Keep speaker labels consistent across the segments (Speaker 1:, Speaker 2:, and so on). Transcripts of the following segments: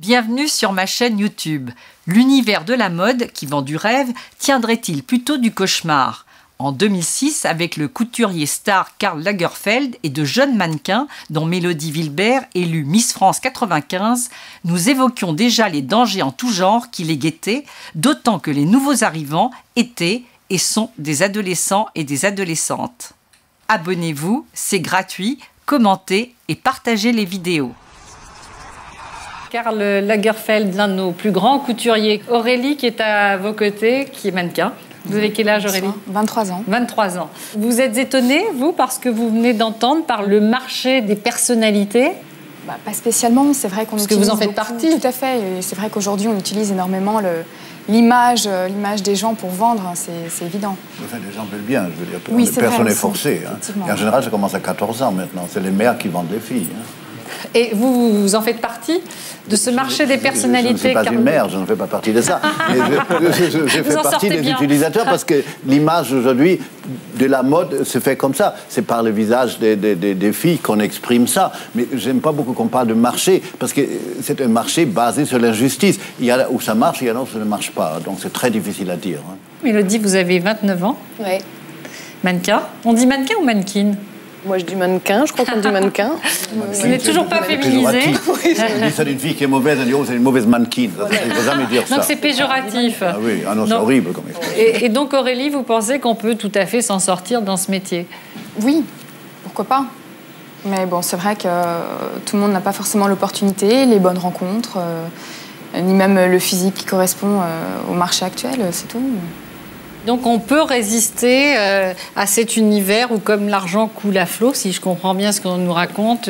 Speaker 1: Bienvenue sur ma chaîne YouTube. L'univers de la mode, qui vend du rêve, tiendrait-il plutôt du cauchemar? En 2006, avec le couturier star Karl Lagerfeld et de jeunes mannequins, dont Mélodie Wilbert, élue Miss France 95, nous évoquions déjà les dangers en tout genre qui les guettaient, d'autant que les nouveaux arrivants étaient et sont des adolescents et des adolescentes. Abonnez-vous, c'est gratuit, commentez et partagez les vidéos.
Speaker 2: Karl Lagerfeld, l'un de nos plus grands couturiers. Aurélie, qui est à vos côtés, qui est mannequin. Vous avez quel âge, Aurélie?
Speaker 3: 23 ans.
Speaker 2: 23 ans. Vous êtes étonnée, vous, parce que vous venez d'entendre par le marché des personnalités?
Speaker 3: Pas spécialement, c'est vrai qu'on utilise...
Speaker 2: Parce que vous en faites partie.
Speaker 3: Tout à fait, et c'est vrai qu'aujourd'hui, on utilise énormément l'image des gens pour vendre, c'est évident.
Speaker 4: Enfin, les gens veulent bien, je veux dire.
Speaker 3: Oui,
Speaker 4: personne n'est forcé. Hein. Et en général, ça commence à 14 ans maintenant. C'est les mères qui vendent les filles. Hein.
Speaker 2: Et vous en faites partie de ce marché des personnalités?
Speaker 4: Je ne suis pas une mère, je ne fais pas partie de ça. Mais je fais partie des utilisateurs parce que l'image aujourd'hui de la mode se fait comme ça. C'est par le visage des filles qu'on exprime ça. Mais j'aime pas beaucoup qu'on parle de marché parce que c'est un marché basé sur l'injustice. Il y a où ça marche, il y a là où ça ne marche pas. Donc c'est très difficile à dire. Hein.
Speaker 2: Mélodie, vous avez 29 ans.
Speaker 5: Oui.
Speaker 2: Mannequin. On dit mannequin ou mannequin?
Speaker 5: Moi, je dis mannequin, je crois qu'on dit mannequin.
Speaker 2: Vous n'êtes toujours pas féminisé.
Speaker 4: Oui, on dit ça d'une fille qui est mauvaise, on dit oh, c'est une mauvaise mannequin. Il ne faut jamais dire ça.
Speaker 2: Donc c'est péjoratif.
Speaker 4: Ah oui, ah non, c'est horrible comme expression.
Speaker 2: Et donc Aurélie, vous pensez qu'on peut tout à fait s'en sortir dans ce métier?
Speaker 3: Oui, pourquoi pas. Mais bon, c'est vrai que tout le monde n'a pas forcément l'opportunité, les bonnes rencontres, ni même le physique qui correspond au marché actuel, c'est tout.
Speaker 2: Donc on peut résister à cet univers où comme l'argent coule à flot, si je comprends bien ce qu'on nous raconte,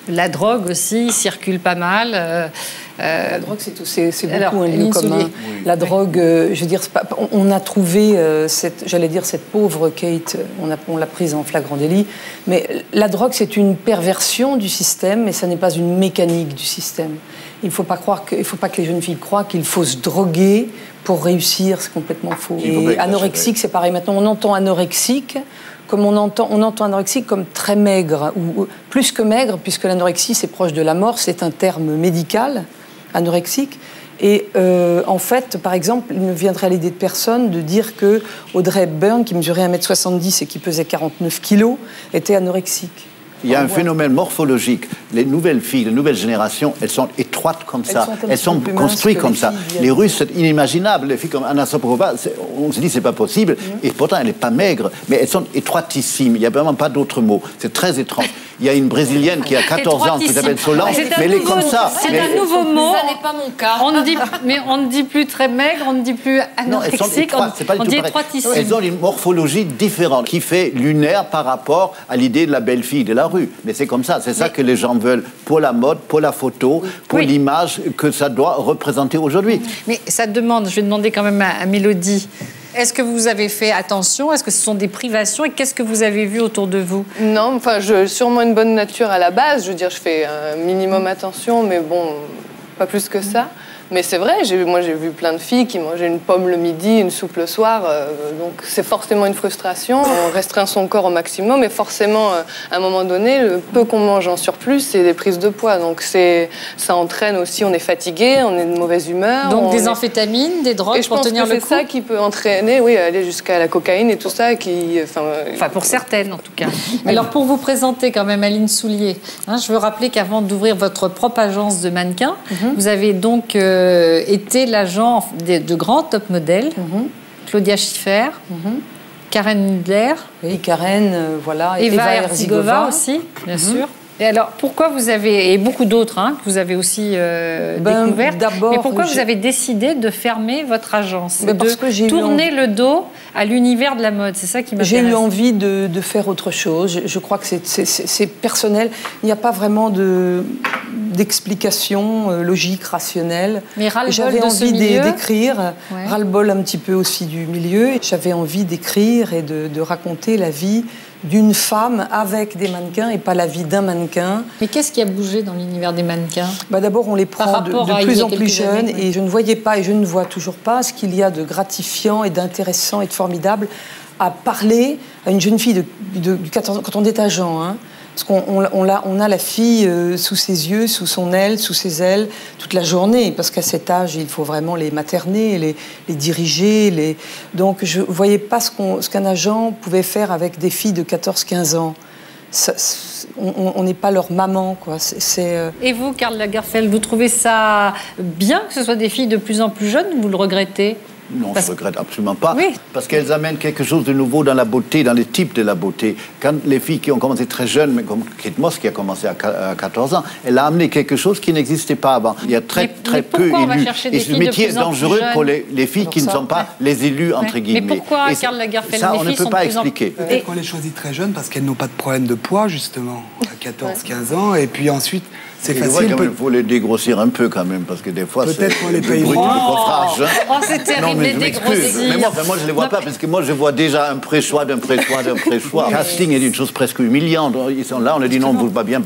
Speaker 2: la drogue aussi circule pas mal.
Speaker 6: La drogue, c'est beaucoup un lieu commun. Oui. La drogue, je veux dire, on a trouvé, cette pauvre Kate, on l'a prise en flagrant délit, mais la drogue, c'est une perversion du système, mais ça n'est pas une mécanique du système. Il ne faut pas que les jeunes filles croient qu'il faut se droguer pour réussir, c'est complètement faux. Et anorexique, c'est pareil. Maintenant, on entend anorexique comme on entend anorexique comme très maigre, ou plus que maigre, puisque l'anorexie, c'est proche de la mort, c'est un terme médical, anorexique. Et en fait, par exemple, il ne viendrait à l'idée de personne de dire que Audrey Hepburn, qui mesurait 1m70 et qui pesait 49 kg, était anorexique.
Speaker 4: Il y a un phénomène morphologique. Les nouvelles filles, les nouvelles générations, elles sont étroites comme ça. Elles sont construites comme ça. Les Russes, c'est inimaginable. Les filles comme Anna Soprova, on se dit c'est pas possible. Et pourtant, elle n'est pas maigre, mais elles sont étroitissimes. Il n'y a vraiment pas d'autre mot. C'est très étrange. Il y a une Brésilienne qui a 14 ans qui s'appelle Solange, mais elle est comme ça.
Speaker 2: C'est un nouveau mot.
Speaker 5: Ça n'est pas mon cas.
Speaker 2: On ne dit plus très maigre, on ne dit plus anorexique, on dit étroitissime.
Speaker 4: Elles ont une morphologie différente qui fait lunaire par rapport à l'idée de la belle fille de la rue. Mais c'est comme ça. C'est ça que les gens veulent pour la mode, pour la photo, pour l'image que ça doit représenter aujourd'hui.
Speaker 2: Mais ça demande, je vais demander quand même à Mélodie, est-ce que vous avez fait attention? Est-ce que ce sont des privations? Et qu'est-ce que vous avez vu autour de vous?
Speaker 5: Non, enfin, sûrement une bonne nature à la base. Je veux dire, je fais un minimum attention, mais bon, pas plus que ça. Mais c'est vrai, moi j'ai vu plein de filles qui mangeaient une pomme le midi, une soupe le soir, donc c'est forcément une frustration. On restreint son corps au maximum et forcément, à un moment donné, le peu qu'on mange en surplus, c'est des prises de poids. Donc ça entraîne aussi, on est fatigué, on est de mauvaise humeur.
Speaker 2: Donc des amphétamines, des drogues pour tenir le coup.
Speaker 5: C'est ça qui peut entraîner, oui, aller jusqu'à la cocaïne et tout ça.
Speaker 2: Enfin pour certaines en tout cas. Alors pour vous présenter quand même Aline Soulier, je veux rappeler qu'avant d'ouvrir votre propre agence de mannequins, vous avez donc... était l'agent de grands top modèles, Claudia Schiffer, Karen Mudler,
Speaker 6: oui, Karen, voilà,
Speaker 2: Eva Herzigova aussi, bien sûr. Et alors, pourquoi vous avez, et beaucoup d'autres que vous avez aussi découvertes, mais pourquoi vous avez décidé de fermer votre agence, de tourner le dos à l'univers de la mode? C'est ça qui m'intéresse.
Speaker 6: J'ai eu envie de faire autre chose. Je crois que c'est personnel. Il n'y a pas vraiment d'explication logique, rationnelle.
Speaker 2: Mais ras-le-bol
Speaker 6: j'avais envie d'écrire,
Speaker 2: ouais.
Speaker 6: ras-le-bol un petit peu aussi du milieu. J'avais envie d'écrire et de raconter la vie d'une femme avec des mannequins et pas la vie d'un mannequin.
Speaker 2: Mais qu'est-ce qui a bougé dans l'univers des mannequins?
Speaker 6: D'abord, on les prend de plus en plus jeunes et je ne voyais pas et je ne vois toujours pas ce qu'il y a de gratifiant et d'intéressant et de formidable à parler à une jeune fille de 14 ans, quand on est agent, Parce qu'on a la fille sous ses yeux, sous son aile, sous ses ailes, toute la journée. Parce qu'à cet âge, il faut vraiment les materner, les diriger. Donc, je ne voyais pas ce qu'un agent pouvait faire avec des filles de 14-15 ans. On n'est pas leur maman, quoi.
Speaker 2: Et vous, Karl Lagerfeld, vous trouvez ça bien que ce soit des filles de plus en plus jeunes ou vous le regrettez?
Speaker 4: Non, je ne regrette absolument pas,
Speaker 2: oui.
Speaker 4: Parce qu'elles amènent quelque chose de nouveau dans la beauté, dans les types de la beauté. Quand les filles qui ont commencé très jeunes, mais comme Kate Moss qui a commencé à 14 ans, elle a amené quelque chose qui n'existait pas avant. Il y a très peu élus. Et ce métier est dangereux pour les filles qui ne sont pas les élus, entre guillemets.
Speaker 2: Mais pourquoi, Karl Lagerfeld,
Speaker 4: ça, on ne peut pas expliquer.
Speaker 7: Peut-être qu'on les choisit très jeunes parce qu'elles n'ont pas de problème de poids, justement, à 14-15 ans. Et puis ensuite... C'est facile. Il faut les dégrossir un peu quand même, parce que des fois,
Speaker 6: peut-être qu'on les paye
Speaker 7: bruit
Speaker 6: de
Speaker 2: coffrage. Oh, c'est terrible, les dégrossir.
Speaker 4: Mais moi, je ne les vois pas, parce que moi, je vois déjà un pré-choix d'un pré-choix d'un pré-choix. Le casting est une chose presque humiliante. Ils sont là, on leur dit non, pas bien.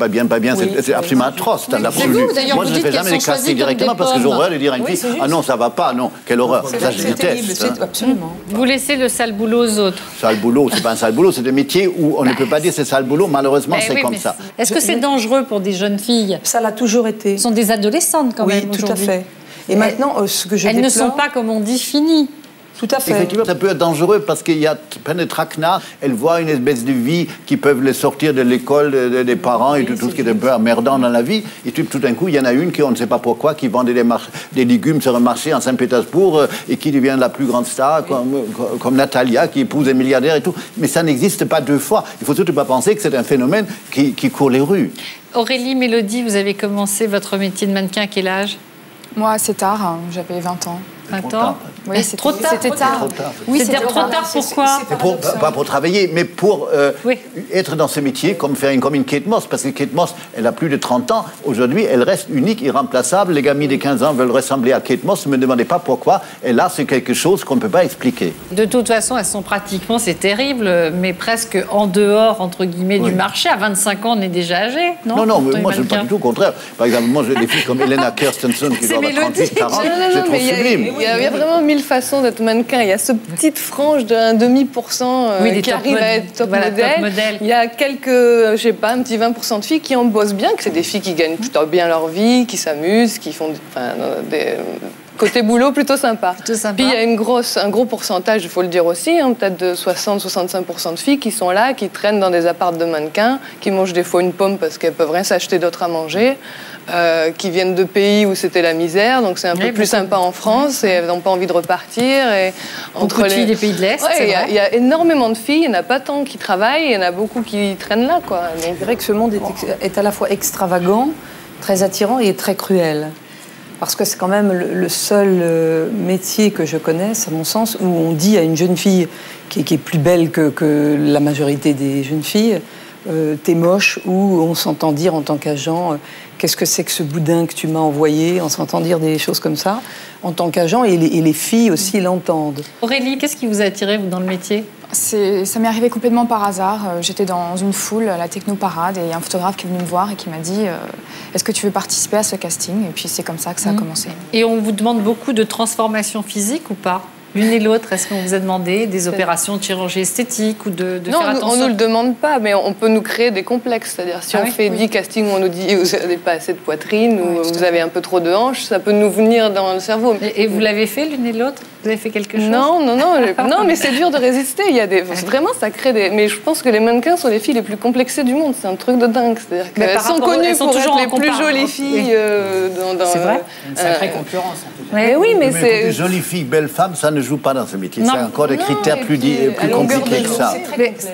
Speaker 4: C'est absolument atroce, dans l'absolu. Moi, je ne fais jamais les castings directement, parce que j'aurais de dire à une fille, ah non, ça ne va pas, non, quelle horreur. Ça, je déteste.
Speaker 2: Absolument. Vous laissez le sale boulot aux autres.
Speaker 4: Sale boulot, c'est pas un sale boulot, c'est des métiers où on ne peut pas dire c'est sale boulot, malheureusement, c'est comme ça.
Speaker 2: Est-ce que c'est dangereux pour des jeunes filles?
Speaker 6: Ça l'a toujours été.
Speaker 2: Ce sont des adolescentes quand même.
Speaker 6: Oui, tout à fait. Et maintenant, ce que je déplore...
Speaker 2: Elles ne sont pas, comme on dit, finies.
Speaker 6: Tout à fait.
Speaker 4: Effectivement, ça peut être dangereux parce qu'il y a plein de traquenards. Elles voient une espèce de vie qui peuvent les sortir de l'école, des parents et tout ce qui est un peu emmerdant dans la vie. Et tout d'un coup, il y en a une qui, on ne sait pas pourquoi, qui vendait des légumes sur un marché en Saint-Pétersbourg et qui devient la plus grande star, comme Natalia, qui épouse un milliardaire et tout. Mais ça n'existe pas deux fois. Il ne faut surtout pas penser que c'est un phénomène qui court les rues.
Speaker 2: Aurélie, Mélodie, vous avez commencé votre métier de mannequin à quel âge?
Speaker 3: Moi, assez tard, hein, j'avais 20 ans.
Speaker 2: 20 ans?
Speaker 3: Oui, c'était trop tard. C'était tard.
Speaker 2: Oui, c'était trop tard. Pourquoi?
Speaker 4: Pas pour travailler, mais pour être dans ce métier, comme une Kate Moss. Parce que Kate Moss, elle a plus de 30 ans. Aujourd'hui, elle reste unique, irremplaçable. Les gamins de 15 ans veulent ressembler à Kate Moss. Ne me demandez pas pourquoi. Et là, c'est quelque chose qu'on ne peut pas expliquer.
Speaker 2: De toute façon, elles sont pratiquement, c'est terrible, mais presque en dehors, entre guillemets, du marché. À 25 ans, on est déjà âgé, non?
Speaker 4: Non, mais moi, je ne pas du tout au contraire. Par exemple, moi, j'ai des filles comme Elena Kirstensen qui doivent avoir 38, 40. C'est trop sublime.
Speaker 5: Il y a vraiment 1000 façons d'être mannequin. Il y a cette petite frange de 0,5% qui arrive à être top modèle. Il y a quelques, je sais pas, un petit 20% de filles qui en bossent bien, que c'est des filles qui gagnent plutôt bien leur vie, qui s'amusent, qui font des côté boulot plutôt sympa. Puis il y a un gros pourcentage, il faut le dire aussi, hein, peut-être de 60-65% de filles qui sont là, qui traînent dans des apparts de mannequins, qui mangent des fois une pomme parce qu'elles peuvent rien s'acheter d'autre à manger. Qui viennent de pays où c'était la misère, donc c'est un peu plus sympa en France et elles n'ont pas envie de repartir. Et
Speaker 2: entre les filles des pays de l'Est,
Speaker 5: il y a énormément de filles, il n'y en a pas tant qui travaillent, il y en a beaucoup qui traînent là, quoi.
Speaker 6: Donc, c'est vrai que ce monde est à la fois extravagant, très attirant et très cruel. Parce que c'est quand même le seul métier que je connaisse, à mon sens, où on dit à une jeune fille qui est plus belle que la majorité des jeunes filles, t'es moche, ou on s'entend dire en tant qu'agent, qu'est-ce que c'est que ce boudin que tu m'as envoyé, on s'entend dire des choses comme ça, en tant qu'agent, et les filles aussi l'entendent.
Speaker 2: Aurélie, qu'est-ce qui vous a attiré, vous, dans le métier?
Speaker 3: Ça m'est arrivé complètement par hasard. J'étais dans une foule à la Technoparade et il y a un photographe qui est venu me voir et qui m'a dit est-ce que tu veux participer à ce casting? Et puis c'est comme ça que ça a commencé.
Speaker 2: Et on vous demande beaucoup de transformation physique ou pas? L'une et l'autre, est-ce qu'on vous a demandé des opérations de chirurgie esthétique ou de faire attention?
Speaker 5: Non, on ne nous le demande pas, mais on peut nous créer des complexes. C'est-à-dire, si on fait 10 castings où on nous dit vous n'avez pas assez de poitrine ou vous avez un peu trop de hanches, ça peut nous venir dans le cerveau.
Speaker 2: Et vous l'avez fait l'une et l'autre? Vous avez fait quelque chose?
Speaker 5: Non, mais c'est dur de résister. Vraiment, ça crée des... Mais je pense que les mannequins sont les filles les plus complexées du monde. C'est un truc de dingue. C'est-à-dire qu'elles sont connues pour être les plus jolies filles.
Speaker 2: C'est vrai.
Speaker 8: Une sacrée concurrence.
Speaker 5: Mais oui, mais c'est...
Speaker 4: Les jolies filles, belles femmes, ça ne joue pas dans ce métier. C'est encore des critères plus compliqués que ça.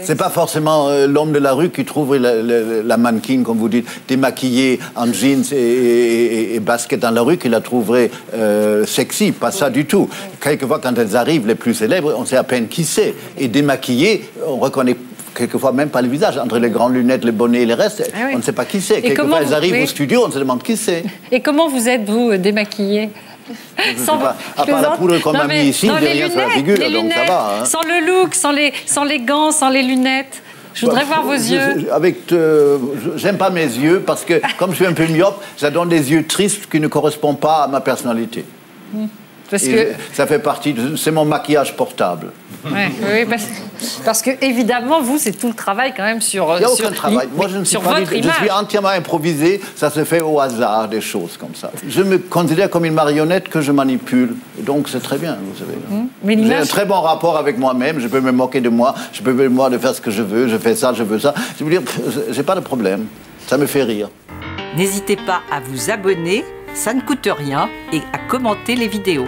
Speaker 4: C'est pas forcément l'homme de la rue qui trouve la mannequin, comme vous dites, démaquillée en jeans et basket dans la rue, qui la trouverait sexy. Pas ça du tout. Quelquefois, quand elles arrivent, les plus célèbres, on sait à peine qui c'est. Et démaquillée, on reconnaît quelquefois même pas le visage. Entre les grandes lunettes, les bonnets et le reste, on ne sait pas qui c'est. Quelquefois, elles arrivent au studio, on se demande qui c'est.
Speaker 2: Et comment vous êtes, vous, démaquillée?
Speaker 4: À part la poudre qu'on m'a mis ici, j'ai rien sur la figure, donc ça va. Hein.
Speaker 2: Sans le look, sans les gants, sans les lunettes. Je voudrais voir vos yeux.
Speaker 4: J'aime pas mes yeux parce que, comme je suis un peu myope, ça donne des yeux tristes qui ne correspondent pas à ma personnalité. Ça fait partie c'est mon maquillage portable.
Speaker 2: Oui, parce que évidemment, vous, c'est tout le travail quand même sur.
Speaker 4: Il n'y a aucun travail. Moi, je ne suis pas. Je suis entièrement improvisé. Ça se fait au hasard, des choses comme ça. Je me considère comme une marionnette que je manipule. Donc, c'est très bien, vous savez. J'ai un très bon rapport avec moi-même. Je peux me moquer de moi. Je peux me moquer de faire ce que je veux. Je fais ça, je veux ça. Je veux dire, j'ai pas de problème. Ça me fait rire.
Speaker 1: N'hésitez pas à vous abonner, ça ne coûte rien, et à commenter les vidéos.